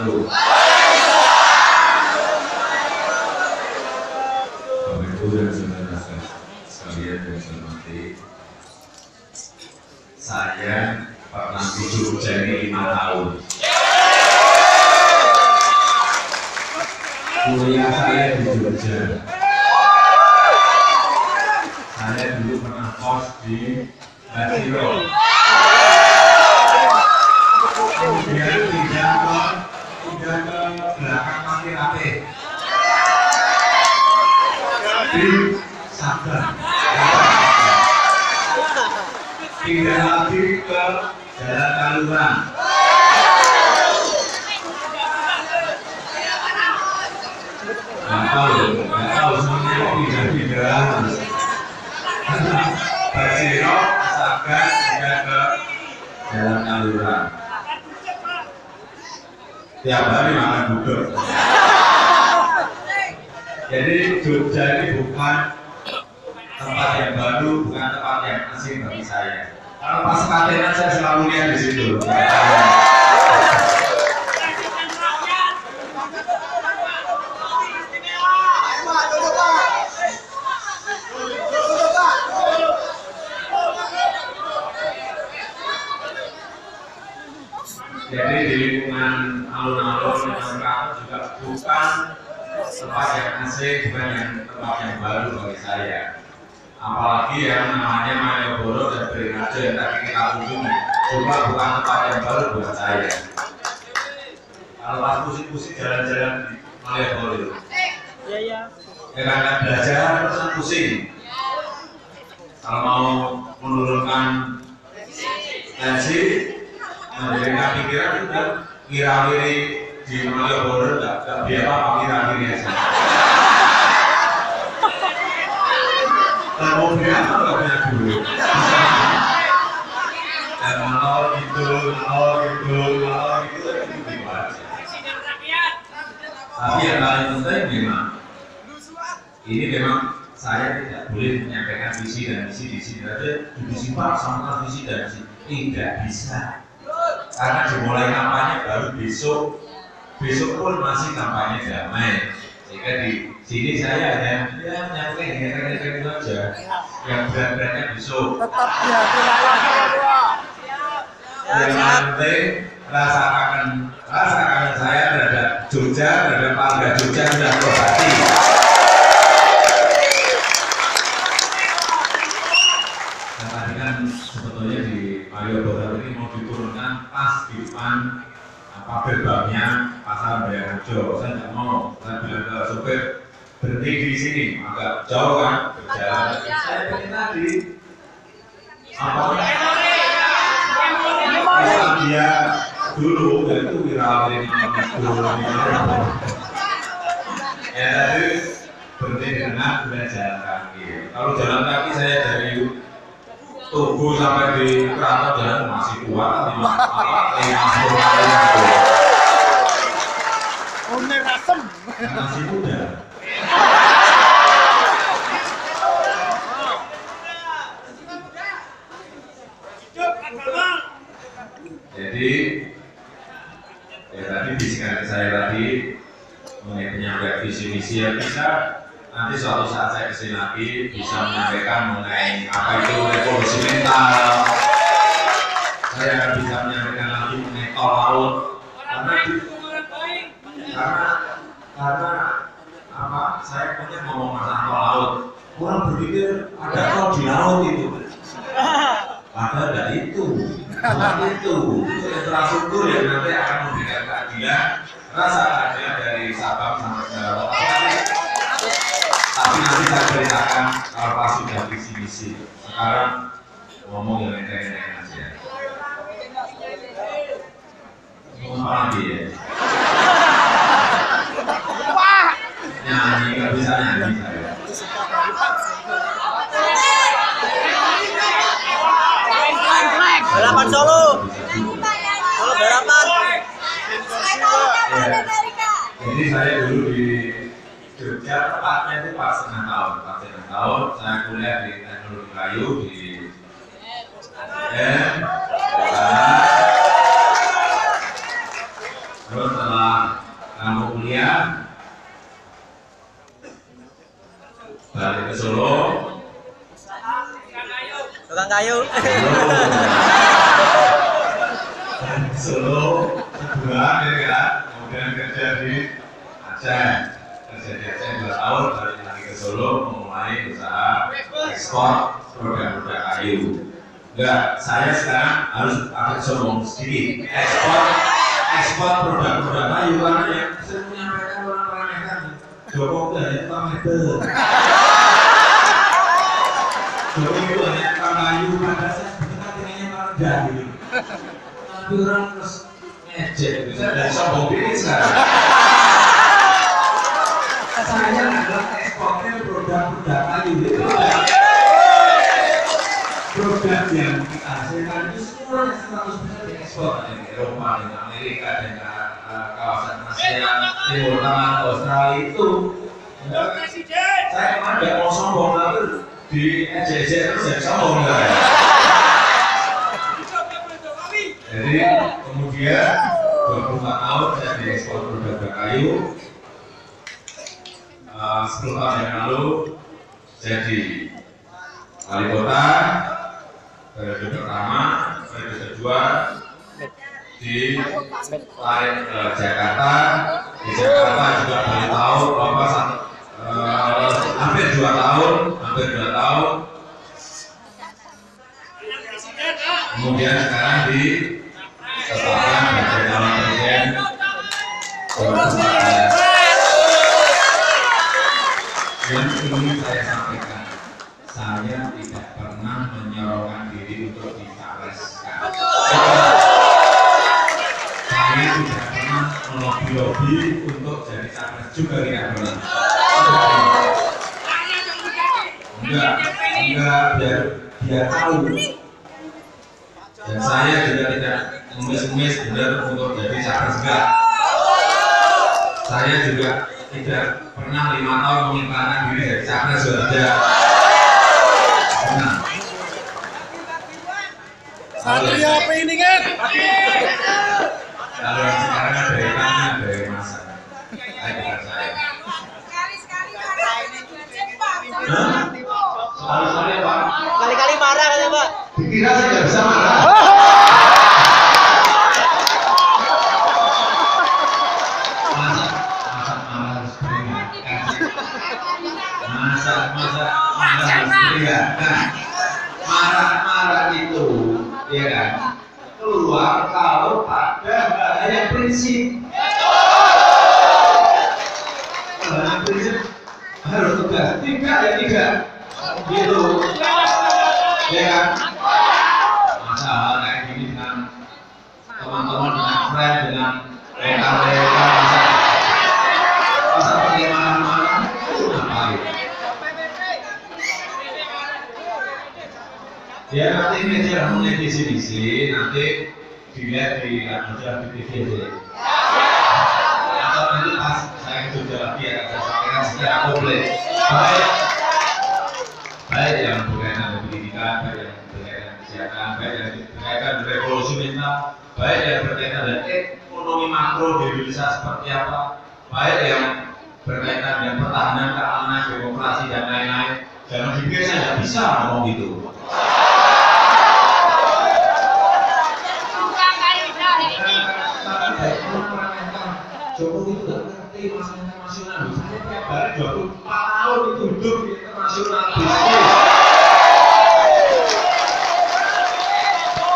wabarakatuh. Bapak Ibu dan saudara sekalian yang saya hormati, saya pernah di Jogja ini 5 tahun. Kuliah saya di Jogja. Saya dulu pernah kos di Basiro. Kemudian pindah ke belakang Mati Rapih di Sabar. Pindah lagi ke Jalan Kaluran. Nggak tahu semuanya pindah-pindah. Basiro, Sabar, pindah ke Jalan Kaluran. Tiap hari makan gudeg. Jadi Jogja ini bukan tempat yang baru, bukan tempat yang asing bagi saya. Kalau pas katenan saya selalu lihat di situ. Jadi di lingkungan alun-alun Mangkang juga bukan tempat yang asing, bukan yang tempat yang baru bagi saya. Apalagi yang namanya Malioboro dan Beringharjo yang tadi kita kunjungi juga bukan tempat yang baru buat saya. Kalau pas pusing-pusing jalan-jalan di Malioboro itu, karena belajar terus pusing. Kalau mau menurunkan tensi, memberikan pikiran juga kira-kira di Malioboro tidak biar apa kira-kira aja. Dan mobil apa nggak punya duit. Dan ngalor gitu aja. Tapi yang paling penting memang ini memang saya tidak boleh menyampaikan visi dan misi di sini saja disimpan sama visi dan misi tidak bisa. Karena dimulai kampanye baru besok pun masih kampanye damai. Sehingga di sini saya hanya menyampaikan itu aja. Yang berat-beratnya besok. Tetap di hati rakyat. Yang penting rasakan saya terhadap Jogja, terhadap warga Jogja sudah terobati. Dan tadi kan sebetulnya di Malioboro ini mau diturunkan pas di depan gerbangnya Pasar Beringharjo. Saya nggak mau, saya bilang ke sopir berhenti di sini, agak jauh kan berjalan. Saya pengen tadi dia dulu itu viral ini ya tadi berhenti di tengah sudah jalan kaki. Kalau jalan kaki saya dari Tugu sampai di Keraton jalan masih kuat, 50 kali. Masih muda. Jadi, ya tadi bisikan saya tadi mengenai penyampaian visi misi yang bisa nanti suatu saat saya kesini lagi bisa menyampaikan mengenai apa itu revolusi mental. Saya akan bisa menyampaikan lagi mengenai tol laut karena apa? Saya punya ngomong masalah tol laut. Orang berpikir ada tol di laut itu. Padahal tidak itu. Itu infrastruktur yang nanti akan memberikan keadilan, rasa keadilan dari Sabang sampai Merauke. Tapi nanti saya ceritakan kalau pas sudah visi misi. Sekarang ngomong yang enteng-enteng aja. Ngomong apa lagi ya? Nyanyi nggak bisa nyanyi saya. Balapan Solo. Solo balapan. Jadi saya dulu di Jogja tepatnya itu pas setengah tahun, saya kuliah di teknologi kayu di terus setelah ke Solo. Tukang kayu. Solo kedua ya kan, kemudian kerja di Aceh, kerja di Aceh 2 tahun, balik lagi ke Solo memulai usaha ekspor produk-produk kayu. Enggak, saya sekarang harus agak sombong sedikit, ekspor produk-produk kayu karena yang saya menyampaikan orang-orang kan Jokowi hanya tukang mebel, Jokowi itu hanya tukang kayu, padahal saya sebenarnya tinggalnya orang jahil. Tapi orang terus ngejek, bisa dari sombong ini sekarang. Saya adalah ekspornya produk-produk kayu, itu produk yang kita hasilkan itu semuanya 100% diekspor dari Eropa, dari Amerika, dan kawasan Asia, Timur Tengah, Australia itu. Saya kemarin nggak mau sombong, tapi di ejek-ejek terus jadi sombong. Jadi kemudian 24 tahun saya diekspor produk kayu. 10 tahun yang lalu jadi wali kota, periode pertama, periode kedua di Jakarta. Di Jakarta juga balik tahun, hampir 2 tahun. Kemudian sekarang ditetapkan sebagai calon presiden 2014. Yang ingin saya sampaikan, saya tidak pernah menyorongkan diri untuk dicapreskan. Saya tidak pernah melobi-lobi untuk jadi capres juga, tidak pernah. Enggak, biar tahu. Dan saya juga tidak ngemis-ngemis benar untuk jadi capres, enggak. Saya juga tidak pernah 5 tahun mengiklankan diri jadi capres, sudah. Nah, Satria apa ini kan? kalau yang sekarang ada ikannya, dari masak. Saya. Sekali-kali Pak. Kali-kali marah kan Pak? Dikira saya nggak bisa marah. Marah itu, ya kan, keluar kalau ada hal yang prinsip. Hal yang prinsip harus tegas, tidak ya tidak, gitu, ya kan. Masalah kayak gini dengan teman-teman, dengan friend, dengan rekan-rekan, masa pakai marah-marah, itu ngapain? Ya nanti media mulai di sini, nanti dilihat di TV aja. Atau nanti pas saya ke Jogja lagi akan saya sampaikan secara komplit. Baik yang berkaitan dengan pendidikan, baik yang berkaitan dengan kesehatan, baik yang berkaitan dengan revolusi mental, baik yang berkaitan dengan ekonomi makro di Indonesia seperti apa, baik yang berkaitan dengan pertahanan, keamanan, demokrasi dan lain-lain. Jangan dipikir saya tidak bisa ngomong gitu. Jokowi itu tidak ngerti masalah internasional. Saya tiap hari 24 tahun itu hidup di internasional bisnis.